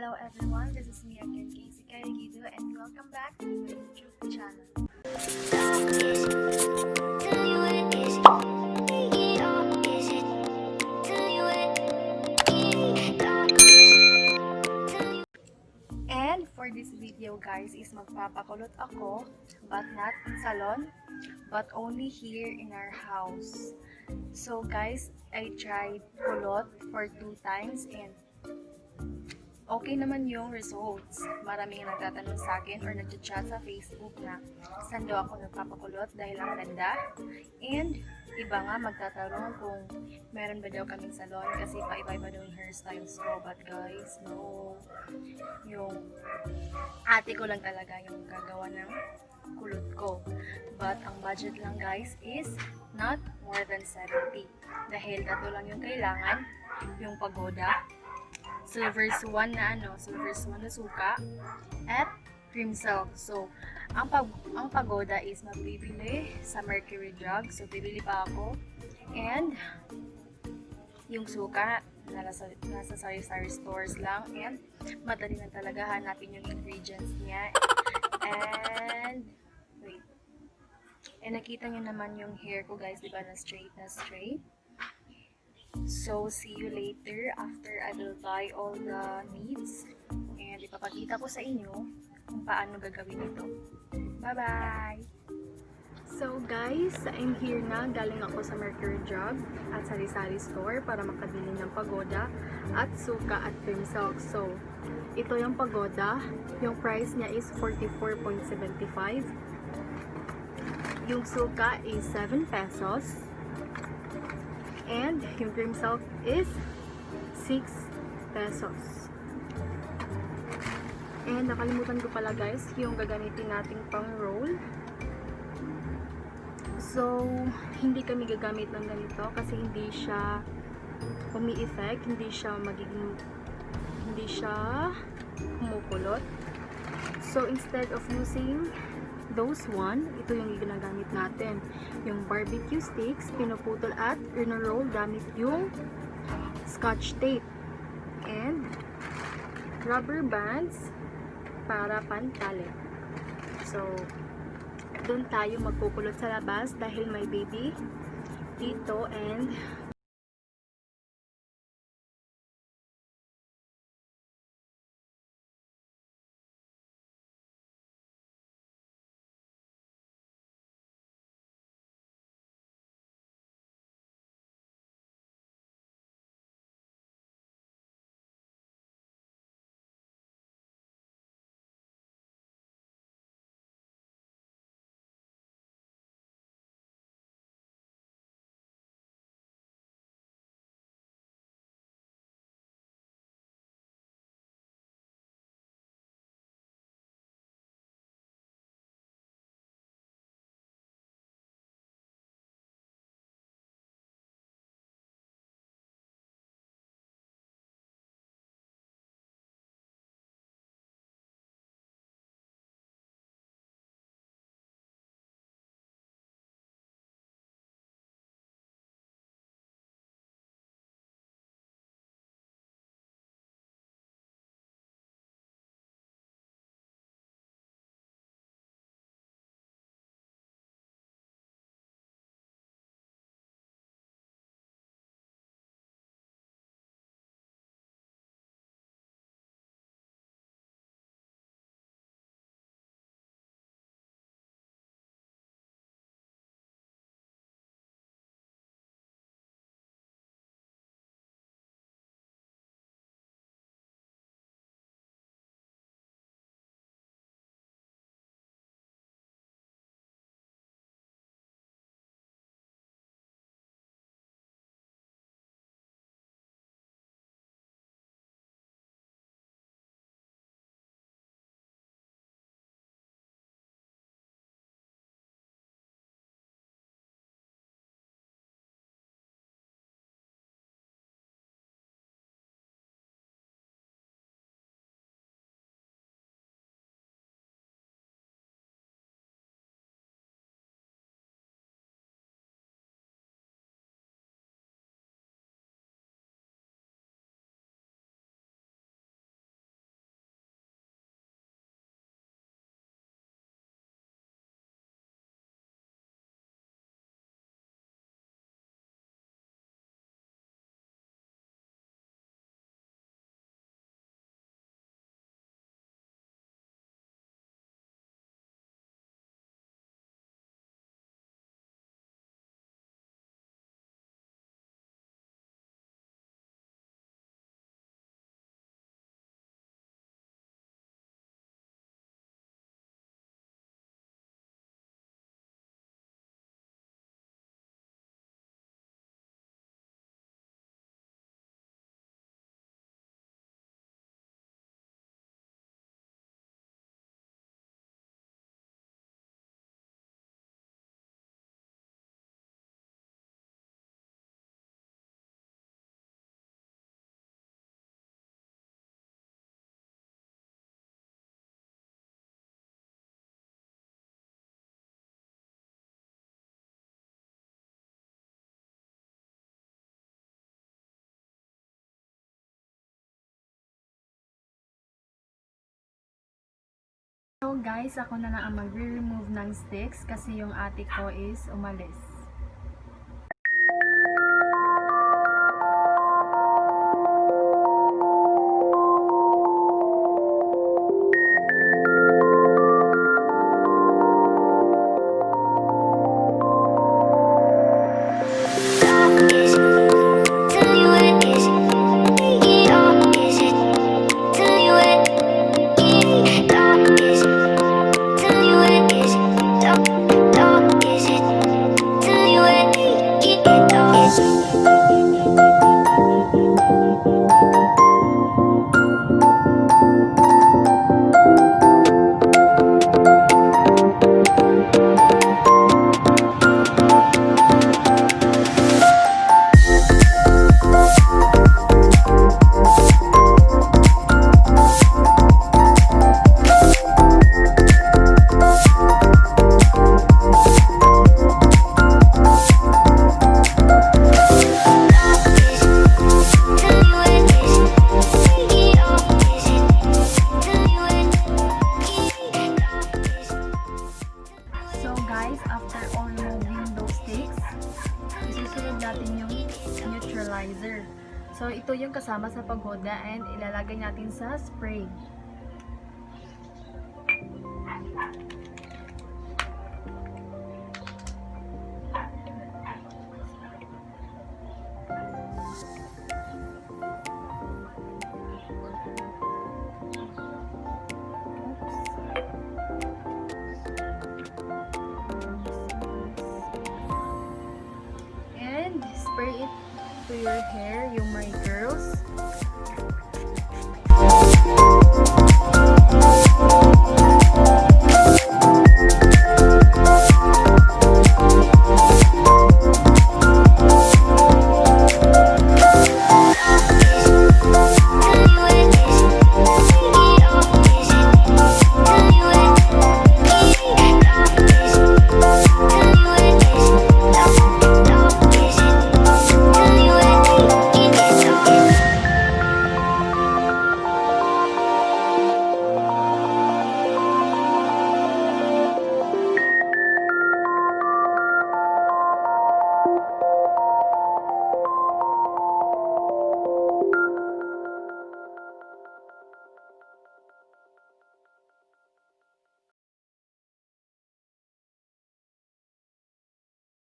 Hello everyone, this is me again, Guido, and welcome back to my YouTube channel. And for this video guys is magpapakulot ako, but not in salon, but only here in our house. So guys, I tried kulot for 2 times and okay naman yung results. Maraming nagtatanong sa akin or nagchat sa Facebook na saan daw ako nagpapakulot dahil ang ganda. And iba nga magtatanong kung meron ba daw kaming salon kasi paiba-iba daw yung hairstyles ko. But guys, no. Yung ate ko lang talaga yung gagawa ng kulot ko. But ang budget lang guys is not more than 70. Dahil tatlo lang yung kailangan, yung pagoda, silver swan na suka, at cream silk. So, ang pagoda is mabibili sa Mercury Drug. So, bibili pa ako. And, yung suka, nasa sari-sari stores lang. And, madali na talaga hanapin yung ingredients niya. And, wait. And, nakita niyo naman yung hair ko guys, diba na straight na straight. So, see you later after I will buy all the needs. And ipapakita ko sa inyo kung paano gagawin ito. Bye-bye! So guys, I'm here na. Galing ako sa Mercury Drug at sari-sari store para makabili ng pagoda at suka at cream silk. So, ito yung pagoda. Yung price niya is 44.75. Yung suka is 7 pesos. And yung cream silk is 6 pesos. And nakalimutan ko pala guys, yung gagamitin nating pang roll. So, hindi kami gagamit ng ganito kasi hindi siya umi-effect, hindi siya kumukulot. So, instead of using those one, ito yung ginagamit natin. Yung barbecue sticks, pinuputol at ino-roll gamit yung scotch tape. And rubber bands para pantali. So, doon tayo magkukulot sa labas dahil may baby dito and So guys, ako na lang ang magre-remove ng sticks kasi yung ate ko is umalis. So guys, after all removing those sticks, isusunod natin yung neutralizer. So ito yung kasama sa pagoda and ilalagay natin sa spray. Spray it to your hair, yung my girls.